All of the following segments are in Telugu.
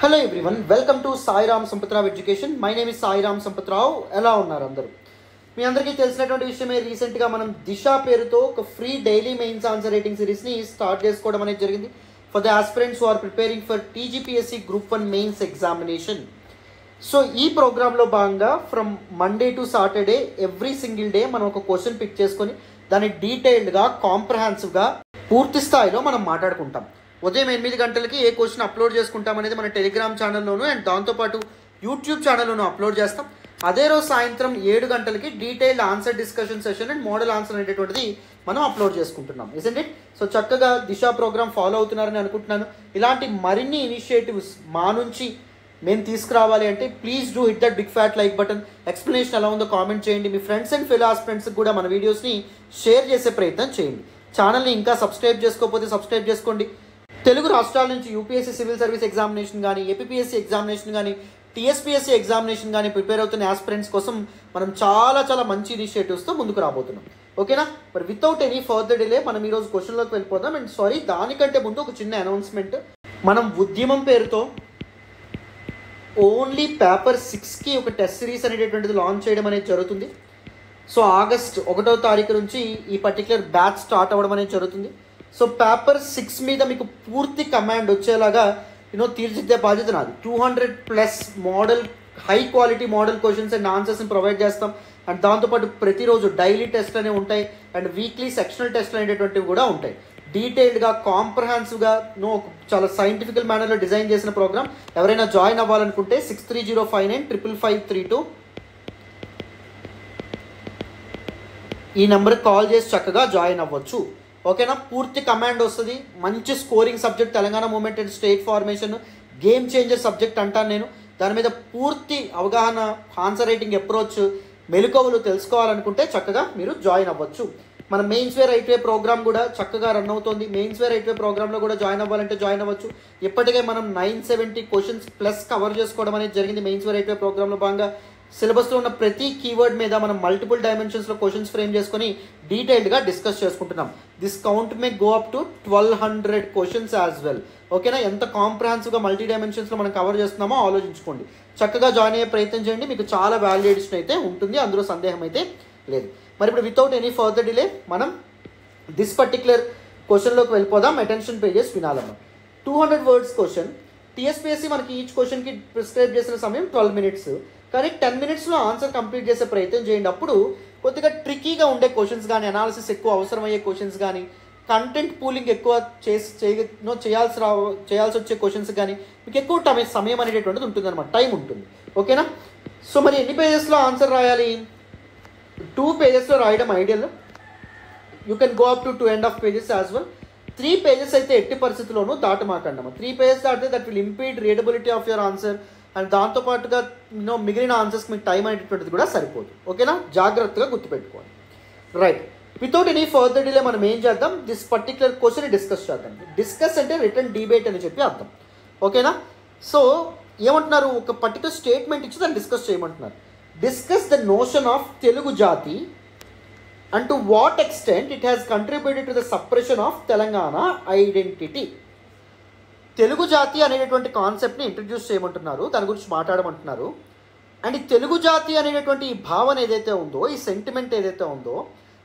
Hello everyone, welcome to Sairam Sampathrao education. My name is Sairam Sampathrao. ఎలా ఉన్నారు అందరూ? మీ అందరికీ తెలిసినటువంటి విషయమే, రీసెంట్గా మనం దిశ పేరుతో ఒక free daily mains answer writing సిరీస్ని స్టార్ట్ చేసుకోవడం అనేది జరిగింది for the aspirants who are preparing for TGPSC group 1 mains examination. So ఈ ప్రోగ్రాంలో భాగంగా from Monday to Saturday every single day మనం ఒక క్వశ్చన్ పిక్ చేసుకొని దాన్ని డీటెయిల్డ్గా, కాంప్రహెన్సివ్గా, పూర్తి స్థాయిలో మనం మాట్లాడుకుంటాం. ఉదయం 8 గంటలకి ఏ క్వశ్చన్ అప్లోడ్ చేసుకుంటాం అనేది మన టెలిగ్రామ్ ఛానల్లోనూ అండ్ దాంతోపాటు యూట్యూబ్ ఛానల్లోనూ అప్లోడ్ చేస్తాం. అదే రోజు సాయంత్రం 7 గంటలకి detailed answer discussion session and model answer అనేటటువంటిది మనం అప్లోడ్ చేసుకుంటున్నాం. Isn't it? సో చక్కగా దిశ ప్రోగ్రామ్ ఫాలో అవుతున్నారని అనుకుంటున్నాను. ఇలాంటి మరిన్ని ఇనిషియేటివ్స్ మా నుంచి మేము తీసుకురావాలి అంటే please do hit that big fat like button. Explanation ఎలా ఉందో కామెంట్ చేయండి. మీ ఫ్రెండ్స్ అండ్ ఫెలో ఆస్పిరెంట్స్కి కూడా మన వీడియోస్ని షేర్ చేసే ప్రయత్నం చేయండి. ఛానల్ని ఇంకా సబ్స్క్రైబ్ చేసుకోకపోతే సబ్స్క్రైబ్ చేసుకోండి. తెలుగు రాష్ట్రాల నుంచి యూపీఎస్సీ సివిల్ సర్వీస్ ఎగ్జామినేషన్ కానీ, ఏపీఎస్సీ ఎగ్జామినేషన్ కానీ, టీఎస్పీఎస్సీ ఎగ్జామినేషన్ కానీ ప్రిపేర్ అవుతున్న ఆస్పిరెంట్స్ కోసం మనం చాలా మంచి ఇనిషియేటివ్స్తో ముందుకు రాబోతున్నాం. ఓకేనా? మరి వితౌట్ ఎనీ ఫర్దర్ డిలే మనం ఈరోజు క్వశ్చన్లోకి వెళ్ళిపోదాం. అండ్ సారీ, దానికంటే ముందు ఒక చిన్న అనౌన్స్మెంట్. మనం ఉద్యమం పేరుతో ఓన్లీ పేపర్ 6కి ఒక టెస్ట్ సిరీస్ అనేటటువంటిది లాంచ్ చేయడం అనేది జరుగుతుంది. సో ఆగస్ట్ 1వ తారీఖు నుంచి ఈ పర్టికులర్ బ్యాచ్ స్టార్ట్ అవ్వడం అనేది జరుగుతుంది. సో పేపర్ 6 మీద మీకు పూర్తి కమాండ్ వచ్చేలాగా తీర్చిదిద్దే బాధ్యత నాది. 200+ model, high quality model questions and ఆన్సర్స్ని ప్రొవైడ్ చేస్తాం. అండ్ దాంతోపాటు ప్రతిరోజు డైలీ టెస్ట్లు అనేవి ఉంటాయి అండ్ వీక్లీ సెక్షనల్ టెస్ట్లు అనేటటువంటివి కూడా ఉంటాయి. డీటెయిల్డ్గా, కాంప్రహెన్సివ్గా చాలా సైంటిఫికల్ మేనర్లో డిజైన్ చేసిన ప్రోగ్రామ్. ఎవరైనా జాయిన్ అవ్వాలనుకుంటే 6305955532 ఈ నెంబర్కి కాల్ చేసి చక్కగా జాయిన్ అవ్వచ్చు. ఓకేనా? పూర్తి కమాండ్ వస్తుంది. మంచి scoring subject, Telangana movement and state formation game changer subject అంటాను నేను. దాని మీద పూర్తి అవగాహన, ఆన్సర్ రైటింగ్ అప్రోచ్, మెలకువలు తెలుసుకోవాలనుకుంటే చక్కగా మీరు జాయిన్ అవ్వచ్చు. మన mains way right way program కూడా చక్కగా రన్ అవుతుంది. మెయిన్స్ వే రైట్ వే ప్రోగ్రామ్లో కూడా జాయిన్ అవ్వాలంటే జాయిన్ అవ్వచ్చు. ఇప్పటికే మనం 970 క్వశ్చన్స్ ప్లస్ కవర్ చేసుకోవడం అనేది జరిగింది. మెయిన్స్ వే రైట్ వే ప్రోగ్రామ్లో భాగంగా సిలబస్లో ఉన్న ప్రతి కీవర్డ్ మీద మనం మల్టిపుల్ డైమెన్షన్స్లో క్వశ్చన్స్ ఫ్రేమ్ చేసుకొని డీటెయిల్డ్గా డిస్కస్ చేసుకుంటున్నాం. This count may go up to 1200 questions as well. ఓకేనా? ఎంత కాంప్రహెన్సివ్గా మల్టీ డైమెన్షన్స్లో మనం కవర్ చేస్తున్నామో ఆలోచించుకోండి. చక్కగా జాయిన్ అయ్యే ప్రయత్నం చేయండి. మీకు చాలా వాల్యుయేషన్ అయితే ఉంటుంది, అందులో సందేహం అయితే లేదు. మరి ఇప్పుడు వితౌట్ ఎనీ ఫర్దర్ డిలే మనం దిస్ పర్టికులర్ క్వశ్చన్లోకి వెళ్ళిపోదాం. అటెన్షన్ పేజెస్ వినాలమ్మా. 200 వర్డ్స్ క్వశ్చన్. టీఎస్పీఎస్సీ మనకి ఈచ్ క్వశ్చన్కి ప్రిస్క్రైబ్ చేసిన సమయం 12 minutes. కానీ 10 minutesలో ఆన్సర్ కంప్లీట్ చేసే ప్రయత్నం చేయండి. అప్పుడు కొద్దిగా ట్రికీగా ఉండే క్వశ్చన్స్ కానీ, అనాలిసిస్ ఎక్కువ అవసరమయ్యే క్వశ్చన్స్ కానీ, కంటెంట్ పూలింగ్ ఎక్కువ చేయాల్సి వచ్చే క్వశ్చన్స్ కానీ మీకు ఎక్కువ సమయం అనేటటువంటిది ఉంటుంది అనమాట, టైం ఉంటుంది. ఓకేనా? సో మరి ఎన్ని పేజెస్లో ఆన్సర్ రాయాలి? 2 pagesలో రాయడం ideal. You can go up to 2.5 pages as well. 3 pages అయితే ఎట్టి పరిస్థితుల్లోనూ దాటమాకండమ్మా. 3 pages దాటితే that will impede readability of your answer and దాంతోపాటుగా మిగిలిన ఆన్సర్స్కి మీకు టైం అనేటటువంటిది కూడా సరిపోదు. ఓకేనా? జాగ్రత్తగా గుర్తుపెట్టుకోవాలి. Right, without any further delay మనం ఏం చేద్దాం? దిస్ పర్టికులర్ క్వశ్చన్ డిస్కస్ చేద్దాం. డిస్కస్ అంటే రిటర్న్ డిబేట్ అని చెప్పి అర్థం. ఓకేనా? సో ఏమంటున్నారు? ఒక పర్టికులర్ స్టేట్మెంట్ ఇచ్చి దాన్ని డిస్కస్ చేయమంటున్నారు. Discuss the notion of Telugu jati and to what extent it has contributed to the suppression of Telangana identity. Telugu జాతి అనేటటువంటి కాన్సెప్ట్ని ఇంట్రడ్యూస్ చేయమంటున్నారు, దాని గురించి మాట్లాడమంటున్నారు. అండ్ ఈ తెలుగు జాతి అనేటటువంటి ఈ భావన ఏదైతే ఉందో, ఈ సెంటిమెంట్ ఏదైతే ఉందో,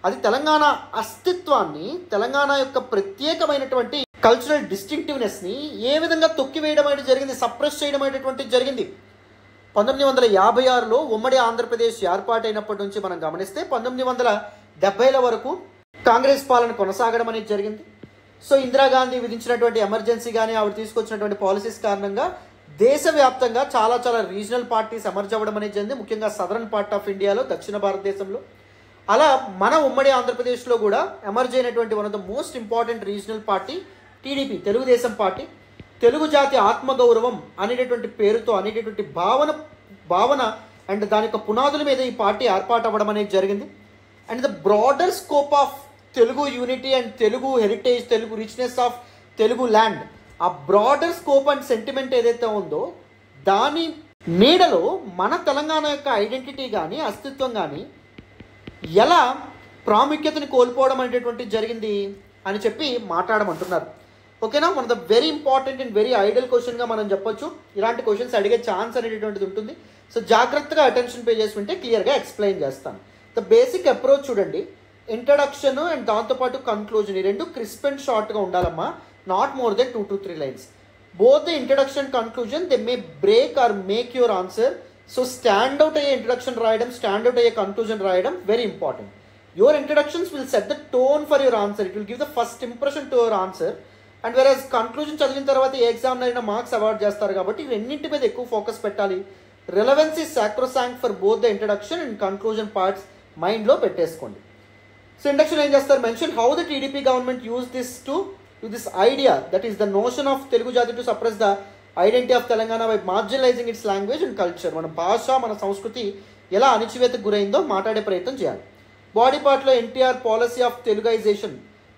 అది తెలంగాణ అస్తిత్వాన్ని, తెలంగాణ యొక్క ప్రత్యేకమైనటువంటి కల్చరల్ డిస్టింక్టివ్నెస్ని ఏ విధంగా తొక్కివేయడం అనేది జరిగింది, సప్రెస్ చేయడం అనేటువంటిది జరిగింది. 1956లో ఉమ్మడి ఆంధ్రప్రదేశ్ ఏర్పాటైనప్పటి నుంచి మనం గమనిస్తే 1970ల వరకు కాంగ్రెస్ పాలన కొనసాగడం అనేది జరిగింది. సో ఇందిరాగాంధీ విధించినటువంటి ఎమర్జెన్సీ కానీ, ఆవిడ తీసుకొచ్చినటువంటి పాలసీస్ కారణంగా దేశవ్యాప్తంగా చాలా రీజనల్ పార్టీస్ ఎమర్జ్ అవ్వడం అనేది జరిగింది, ముఖ్యంగా సదరన్ పార్ట్ ఆఫ్ ఇండియాలో, దక్షిణ భారతదేశంలో. అలా మన ఉమ్మడి ఆంధ్రప్రదేశ్లో కూడా ఎమర్జ్ అయినటువంటి one of the most important regional party TDP, Telugu Desam party. Telugu జాతి ఆత్మగౌరవం అనేటటువంటి పేరుతో, అనేటటువంటి భావన అండ్ దాని యొక్క పునాదుల మీద ఈ పార్టీ ఏర్పాటు అవ్వడం అనేది జరిగింది. And the broader scope of Telugu unity and Telugu heritage, Telugu richness of Telugu land, ఆ బ్రాడర్ స్కోప్ అండ్ సెంటిమెంట్ ఏదైతే ఉందో దాని నీడలో మన తెలంగాణ యొక్క ఐడెంటిటీ కానీ, అస్తిత్వం కానీ ఎలా ప్రాముఖ్యతని కోల్పోవడం అనేటటువంటిది జరిగింది అని చెప్పి మాట్లాడమంటున్నారు. ఓకేనా, one of the very important and very ideal క్వశ్చన్గా మనం చెప్పొచ్చు. ఇలాంటి క్వశ్చన్స్ అడిగే ఛాన్స్ అనేటువంటిది ఉంటుంది. సో జాగ్రత్తగా అటెన్షన్ పే చేసి ఉంటే క్లియర్గా ఎక్స్ప్లెయిన్ చేస్తాను. ద బేసిక్ అప్రోచ్ చూడండి, ఇంట్రడక్షన్ అండ్ దాంతోపాటు కన్క్లూజన్, ఈ రెండు క్రిస్ప్ అండ్ షార్ట్గా ఉండాలమ్మా, not more than 2 to 3 lines. Both the introduction and conclusion, they may break or make your answer. So stand out అయ్యే ఇంట్రడక్షన్ రాయడం, స్టాండ్ అవుట్ అయ్యే కన్క్లూజన్ రాయడం very important. Your introductions will set the tone for your answer. It will give the first impression to your answer. And whereas conclusion చదివిన తర్వాత ఏ ఎగ్జామ్ అయినా మార్క్స్ అవార్డ్ చేస్తారు కాబట్టి రెండింటి మీద ఎక్కువ ఫోకస్ పెట్టాలి. Relevance is sacrosanct for both the introduction and conclusion parts మైండ్లో పెట్టేసుకోండి. సో ఇంట్రడక్షన్ ఏం చేస్తారు, mention how the TDP government use this idea, that is the notion of Telugu Jati to suppress the identity of Telangana by marginalizing its language and culture. మన భాష, మన సంస్కృతి ఎలా అణిచివేతకు గురైందో మాట్లాడే ప్రయత్నం చేయాలి. బాడీ పార్ట్లో ఎన్టీఆర్ పాలసీ ఆఫ్ తెలుగైజేషన్,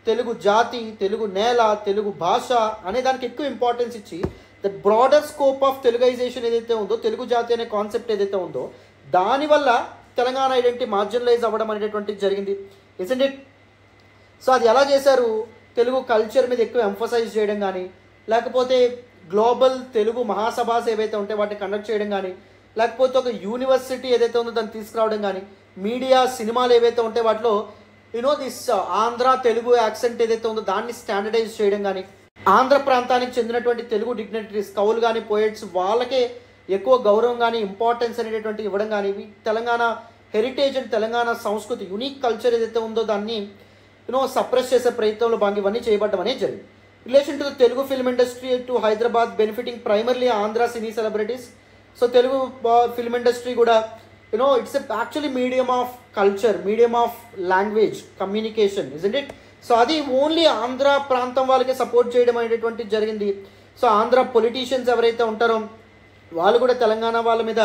తెలుగు జాతి, తెలుగు నేల, తెలుగు భాష అనే దానికి ఎక్కువ ఇంపార్టెన్స్ ఇచ్చి ద బ్రాడర్ స్కోప్ ఆఫ్ తెలుగైజేషన్ ఏదైతే ఉందో, తెలుగు జాతి అనే కాన్సెప్ట్ ఏదైతే ఉందో దానివల్ల తెలంగాణ ఐడెంటిటీ మార్జినలైజ్ అవ్వడం అనేటువంటిది జరిగింది. Isn't it? సో అది ఎలా చేశారు, తెలుగు కల్చర్ మీద ఎక్కువ ఎంఫసైజ్ చేయడం కానీ, లేకపోతే గ్లోబల్ తెలుగు మహాసభాస్ ఏవైతే ఉంటే వాటిని కండక్ట్ చేయడం కానీ, లేకపోతే ఒక యూనివర్సిటీ ఏదైతే ఉందో దాన్ని తీసుకురావడం కానీ, మీడియా సినిమాలు ఏవైతే ఉంటే వాటిలో దిస్ ఆంధ్ర తెలుగు యాక్సెంట్ ఏదైతే ఉందో దాన్ని స్టాండర్డైజ్ చేయడం కానీ, ఆంధ్ర ప్రాంతానికి చెందినటువంటి తెలుగు డిగ్నిటరీస్, కవులు కానీ, పోయిట్స్ వాళ్ళకే ఎక్కువ గౌరవం కానీ, ఇంపార్టెన్స్ అనేటటువంటి ఇవ్వడం కానీ, తెలంగాణ హెరిటేజ్ అండ్ తెలంగాణ సంస్కృతి యూనిక్ కల్చర్ ఏదైతే ఉందో దాన్ని సప్రెస్ చేసే ప్రయత్నంలో భాగంగా ఇవన్నీ చేయబడడం అనేది జరిగింది. Relation to the Telugu film industry to Hyderabad benefiting primarily Andhra cine celebrities. So Telugu film industry కూడా it's actually medium of culture, medium of language communication, isn't it? So అది ఓన్లీ ఆంధ్ర ప్రాంతం వాళ్ళకే సపోర్ట్ చేయడం అనేటువంటిది జరిగింది. సో ఆంధ్ర పొలిటీషియన్స్ ఎవరైతే ఉంటారో వాళ్ళు కూడా తెలంగాణ వాళ్ళ మీద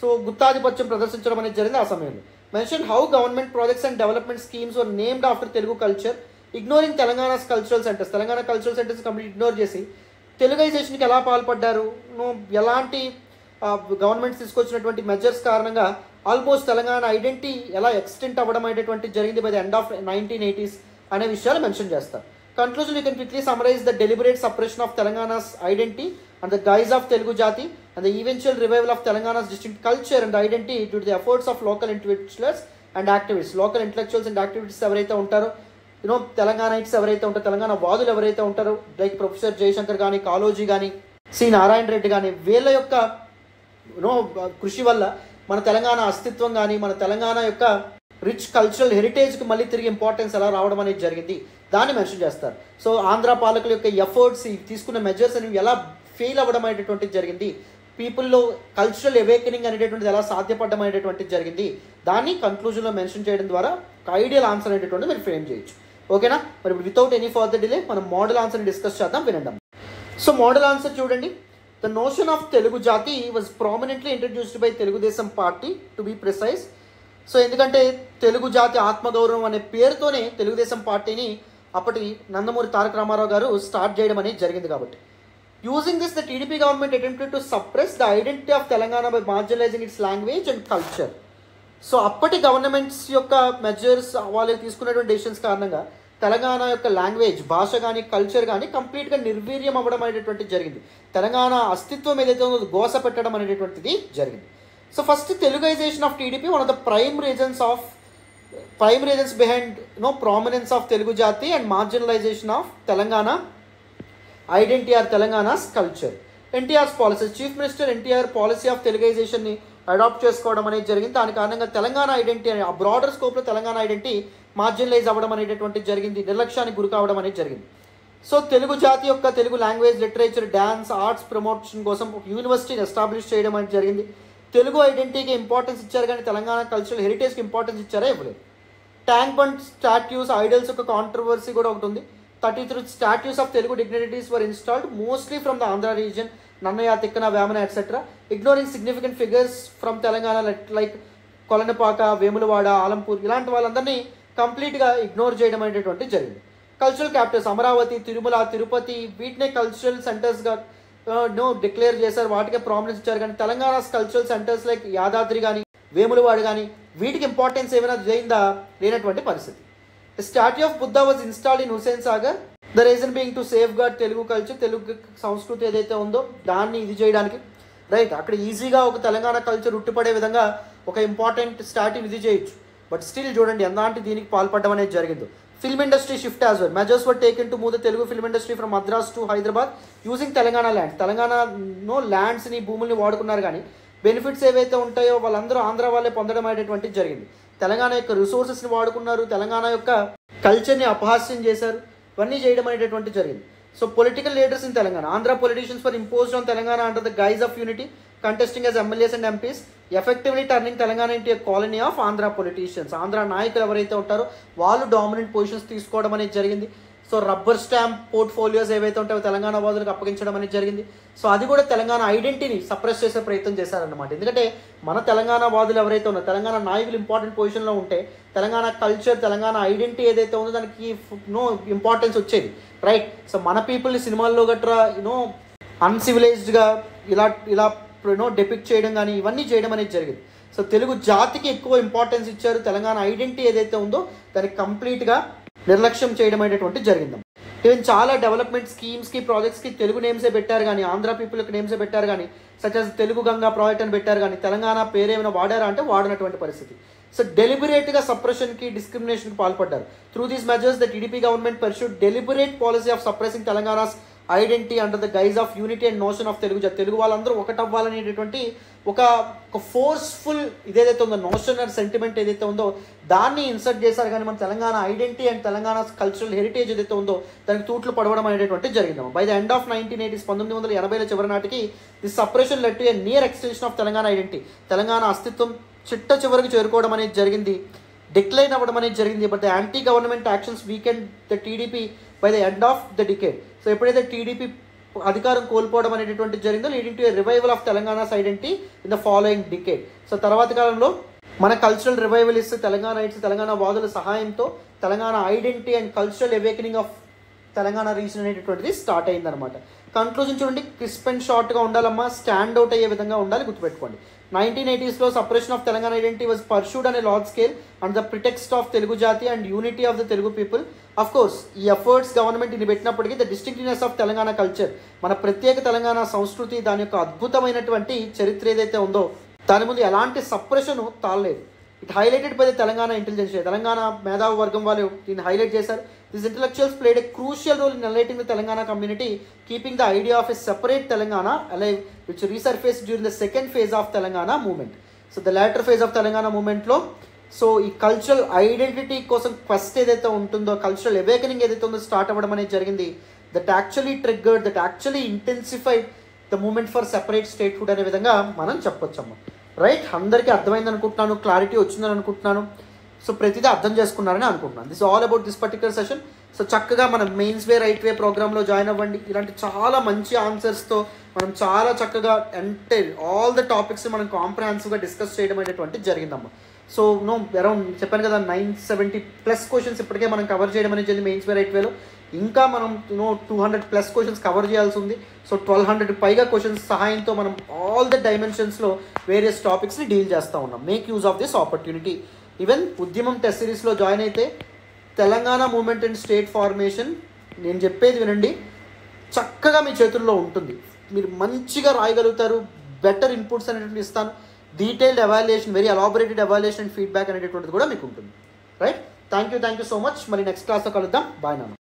సో గుత్తాధిపత్యం ప్రదర్శించడం అనేది జరిగింది ఆ సమయంలో. Mention how government projects and development schemes were named after Telugu culture, ignoring Telangana's cultural centres. Telangana cultural centres complete ignore చేసి తెలుగైజేషన్కి ఎలా పాల్పడ్డారు, ఎలాంటి గవర్నమెంట్స్ తీసుకొచ్చినటువంటి మెజర్స్ కారణంగా ఆల్మోస్ట్ తెలంగాణ ఐడెంటిటీ ఎలా ఎక్స్టెంట్ అవ్వడం అనేటువంటిది జరిగింది by the end of 1980s అనే విషయాలు మెన్షన్ చేస్తారు. Conclusion, you can quickly summarize the deliberate suppression of Telangana's identity and the guise of Telugu Jati and the eventual revival of Telangana's distinct culture and identity due to the efforts of local intellectuals and activists. Local intellectuals and activists ఎవరైతే ఉంటారో, తెలంగాణైట్స్ ఎవరైతే ఉంటారో, తెలంగాణ వాదులు ఎవరైతే ఉంటారో, లైక్ ప్రొఫెసర్ జయశంకర్ కానీ, కాళోజీ కానీ, సి నారాయణ రెడ్డి కానీ, వీళ్ళ యొక్క కృషి వల్ల మన తెలంగాణ అస్తిత్వం కానీ, మన తెలంగాణ యొక్క రిచ్ కల్చరల్ హెరిటేజ్కి మళ్ళీ తిరిగి ఇంపార్టెన్స్ ఎలా రావడం అనేది జరిగింది దాన్ని మెన్షన్ చేస్తారు. సో ఆంధ్ర పాలకుల యొక్క ఎఫర్ట్స్, తీసుకున్న మెజర్స్ అనేవి ఎలా ఫెయిల్ అవ్వడం అనేటువంటిది జరిగింది, పీపుల్లో కల్చరల్ అవేకనింగ్ అనేటటువంటిది ఎలా సాధ్యపడడం అనేటువంటిది జరిగింది, దాన్ని కన్క్లూజన్లో మెన్షన్ చేయడం ద్వారా ఐడియల్ ఆన్సర్ అనేటటువంటిది మీరు ఫ్రేమ్ చేయొచ్చు. ఓకేనా? మరి ఇప్పుడు వితౌట్ ఎనీ ఫర్దర్ డిలే మనం మోడల్ ఆన్సర్ని డిస్కస్ చేద్దాం, వినండి. సో మోడల్ ఆన్సర్ చూడండి. ద నోషన్ ఆఫ్ తెలుగు జాతి was prominently introduced by Telugu Desam party to be precise. So ఎందుకంటే తెలుగు జాతి ఆత్మగౌరవం అనే పేరుతోనే తెలుగుదేశం పార్టీని అప్పటి నందమూరి తారక రామారావు గారు స్టార్ట్ చేయడం అనేది జరిగింది కాబట్టి. Using this the TDP government attempted to suppress the identity of Telangana by marginalising its language and culture. So అప్పటి గవర్నమెంట్స్ యొక్క మెజర్స్, వాళ్ళు తీసుకున్నటువంటి డెసిషన్స్ కారణంగా తెలంగాణ యొక్క లాంగ్వేజ్, భాష కానీ, కల్చర్ కానీ కంప్లీట్గా నిర్వీర్యం అవ్వడం అనేటువంటిది జరిగింది. తెలంగాణ అస్తిత్వం ఏదైతే ఉందో గోస పెట్టడం అనేటువంటిది జరిగింది. So first Teluguisation of TDP one of the prime reasons behind prominence of Telugu jati and marginalisation of Telangana identity or Telangana's culture. NTR's policy, chief minister NTR policy of తెలుగైజేషన్ని అడాప్ట్ చేసుకోవడం అనేది జరిగింది. దాని కారణంగా తెలంగాణ ఐడెంటిటీ అనే ఆ బ్రాడర్ స్కోప్లో తెలంగాణ ఐడెంటిటీ మార్జినలైజ్ అవ్వడం అనేటటువంటిది జరిగింది, నిర్లక్ష్యానికి గురి కావడం అనేది జరిగింది. సో తెలుగు జాతి యొక్క Telugu language, literature, dance, arts promotion కోసం ఒక యూనివర్సిటీని ఎస్టాబ్లిష్ చేయడం అనేది జరిగింది. తెలుగు ఐడెంటిటీకి ఇంపార్టెన్స్ ఇచ్చారు కానీ తెలంగాణ కల్చరల్ హెరిటేజ్కి ఇంపార్టెన్స్ ఇచ్చారా? ఇవ్వలేదు. ట్యాంక్ బండ్ స్టాట్యూస్, ఐడల్స్ యొక్క కాంట్రవర్సీ కూడా ఒకటి ఉంది. 33 statues of Telugu dignitaries were installed mostly from the Andhra region, Nannaya, Tikkana, Vemana etcetera, ignoring significant figures from Telangana like Kolanapaka, Vemulawada, Alampur, ఇలాంటి వాళ్ళందరినీ కంప్లీట్గా ఇగ్నోర్ చేయడం అనేటటువంటి జరిగింది. కల్చరల్ క్యాపిటల్స్ అమరావతి, తిరుమల, తిరుపతి, వీటినే కల్చరల్ సెంటర్స్గా డిక్లేర్ చేశారు, వాటికే ప్రామినెన్స్ ఇచ్చారు. కానీ Telangana cultural centres like Yadadri కానీ, వేములవాడ కానీ వీటికి ఇంపార్టెన్స్ ఏమైనా చేయిందా? లేనటువంటి పరిస్థితి. The statue of Buddha was installed in Hussain Sagar. The reason being to safeguard Telugu culture, Telugu సంస్కృతి ఏదైతే ఉందో దాన్ని ఇది చేయడానికి, రైట్. అక్కడ ఈజీగా ఒక తెలంగాణ కల్చర్ ఉట్టిపడే విధంగా ఒక ఇంపార్టెంట్ స్టాట్యూని ఇది చేయొచ్చు. బట్ స్టిల్ చూడండి ఎలాంటి దీనికి పాల్పడడం అనేది జరిగిందో. Film industry shift as well. Measures were taken to move the Telugu film industry from Madras to Hyderabad using Telangana land. తెలంగాణలో ల్యాండ్స్ని, భూముల్ని వాడుకున్నారు, కానీ బెనిఫిట్స్ ఏవైతే ఉంటాయో వాళ్ళందరూ ఆంధ్ర వాళ్ళే పొందడం అనేటువంటిది జరిగింది. తెలంగాణ యొక్క రిసోర్సెస్ని వాడుకున్నారు, తెలంగాణ యొక్క కల్చర్ని అపహాస్యం చేశారు, ఇవన్నీ చేయడం అనేటువంటిది జరిగింది. So political leaders in Telangana, Andhra politicians were imposed on Telangana under the guys of unity, contesting as MLAs and MPs, effectively turning Telangana into a colony of Andhra politicians. Andhra నాయకులు ఎవరైతే ఉంటారో వాళ్ళు డామినెంట్ పొజిషన్స్ తీసుకోవడం అనేది జరిగింది. సో రబ్బర్ స్టాంప్ పోర్ట్ఫోలియోస్ ఏవైతే ఉంటాయో తెలంగాణ వాదులకు అప్పగించడం అనేది జరిగింది. సో అది కూడా తెలంగాణ ఐడెంటిటీని సప్రెస్ చేసే ప్రయత్నం చేశారన్నమాట. ఎందుకంటే మన తెలంగాణ వాదులు ఎవరైతే ఉన్నారో, తెలంగాణ నాయకులు ఇంపార్టెంట్ పొజిషన్లో ఉంటే తెలంగాణ కల్చర్, తెలంగాణ ఐడెంటిటీ ఏదైతే ఉందో దానికి ఇంపార్టెన్స్ వచ్చేది, రైట్. సో మన పీపుల్ని సినిమాల్లో గట్రా అన్సివిలైజ్డ్గా ఇలా డెపిక్ట్ చేయడం కానీ ఇవన్నీ చేయడం అనేది జరిగింది. సో తెలుగు జాతికి ఎక్కువ ఇంపార్టెన్స్ ఇచ్చారు. తెలంగాణ ఐడెంటిటీ ఏదైతే ఉందో దానికి కంప్లీట్గా నిర్లక్ష్యం చేయడం అనేటువంటి జరిగింది. ఈవెన్ చాలా డెవలప్మెంట్ స్కీమ్స్కి, ప్రాజెక్ట్స్కి తెలుగు నేమ్సే పెట్టారు, కానీ ఆంధ్ర పీపుల్కి నేమ్సే పెట్టారు, కానీ such as Telugu Ganga project అని పెట్టారు, కానీ తెలంగాణ పేరేమైనా వాడారా అంటే వాడినటువంటి పరిస్థితి. సో డెలిబరేట్గా సప్రెషన్కి, డిస్క్రిమినేషన్కి పాల్పడ్డారు. Through these measures the TDP government pursued deliberate policy of suppressing Telangana's identity under the guys of unity and notion of Telugu. Telugu వాళ్ళందరూ ఒకటవ్వాలనేటటువంటి ఒక ఫోర్స్ఫుల్ ఇదేదైతే ఉందో, నోషన్ అండ్ సెంటిమెంట్ ఏదైతే ఉందో దాన్ని ఇన్సర్ట్ చేశారు, కానీ మన Telangana identity and Telangana cultural heritage ఏదైతే ఉందో దానికి తూట్లు పడవడం అనేటువంటి జరిగింది. By the end of 1980s 1980ల చివరి నాటికి this separation led to A near extension of Telangana identity. Telangana అస్తిత్వం చిట్ట చివరికి చేరుకోవడం అనేది జరిగింది, డిక్లైన్ అవ్వడం అనేది జరిగింది. But the anti government actions weekend the TDP by the end of the decade. So ఎప్పుడైతే టీడీపీ అధికారం కోల్పోవడం అనేటువంటి జరిగిందో, leading to A revival of Telangana's identity in the following decade. So తర్వాత కాలంలో మన కల్చరల్ రివైవలిస్ట్ తెలంగాణ వాదుల సహాయంతో Telangana identity and cultural awakening of Telangana reason అనేటువంటిది స్టార్ట్ అయిందనమాట. కంక్లూజన్ చూడండి, క్రిస్ప్ అండ్ షార్ట్గా ఉండాలమ్మా, స్టాండ్ అవుట్ అయ్యే విధంగా ఉండాలి, గుర్తుపెట్టుకోండి. 1980sలో separation of Telangana identity was pursued అనే large scale and the pretext of Telugu jati and unity of the Telugu people. Of course ఈ ఎఫర్ట్స్ గవర్నమెంట్ ఇది పెట్టినప్పటికీ the distinctiveness of Telangana culture, మన ప్రత్యేక తెలంగాణ సంస్కృతి, దాని యొక్క అద్భుతమైనటువంటి చరిత్ర ఏదైతే ఉందో దాని ముందు ఎలాంటి సప్రెషన్ తాళలేదు. It highlighted by the Telangana intelligence. Telangana మేధావి వర్గం వాళ్ళు దీన్ని హైలైట్ చేశారు. These intellectuals played a crucial role in enlightening the Telangana community, keeping the idea of a separate Telangana alive, which resurfaced during the second phase of Telangana movement. So the latter phase of Telangana movement lo, so ఈ కల్చరల్ ఐడెంటిటీ కోసం ఫస్ట్ ఏదైతే ఉంటుందో, కల్చరల్ అవేకనింగ్ ఏదైతే ఉందో స్టార్ట్ అవ్వడం అనేది జరిగింది. That actually triggered, that actually intensified the movement for separate statehood అనే విధంగా మనం చెప్పొచ్చమ్మా, రైట్. అందరికీ అర్థమైంది అనుకుంటున్నాను, క్లారిటీ వచ్చిందని అనుకుంటున్నాను. సో ప్రతిదీ అర్థం చేసుకున్నారని అనుకుంటున్నాను. This all about this particular session. So చక్కగా మనం మెయిన్స్ వే రైట్ వే ప్రోగ్రామ్లో జాయిన్ అవ్వండి. ఇలాంటి చాలా మంచి ఆన్సర్స్తో మనం చాలా చక్కగా అంటే ఆల్ ద టాపిక్స్ మనం కాంప్రహెన్సివ్గా డిస్కస్ చేయడం అనేటువంటిది జరిగిందమ్మా. సో అరౌండ్ చెప్పాను కదా 970+ క్వశ్చన్స్ ఇప్పటికే మనం కవర్ చేయడం అనేది జరిగింది మెయిన్స్ వే రైట్ వేలో. ఇంకా మనం 200+ క్వశ్చన్స్ కవర్ చేయాల్సి ఉంది. సో 1200 పైగా క్వశ్చన్స్ సహాయంతో మనం ఆల్ ద డైమెన్షన్స్లో వేరియస్ టాపిక్స్ని డీల్ చేస్తూ ఉన్నాం. Make use of this opportunity. Even ఉద్యమం టెస్ట్ సిరీస్లో జాయిన్ అయితే Telangana movement and state formation నేను చెప్పేది వినండి, చక్కగా మీ చేతుల్లో ఉంటుంది. మీరు మంచిగా రాయగలుగుతారు. బెటర్ ఇన్పుట్స్ అనేటువంటి ఇస్తాను. Detailed evaluation, very elaborated evaluation and feedback అనేటువంటిది కూడా మీకు ఉంటుంది, right. Thank you so much. మరి నెక్స్ట్ క్లాస్లో కలుద్దాం. బాయ్ నాన్న.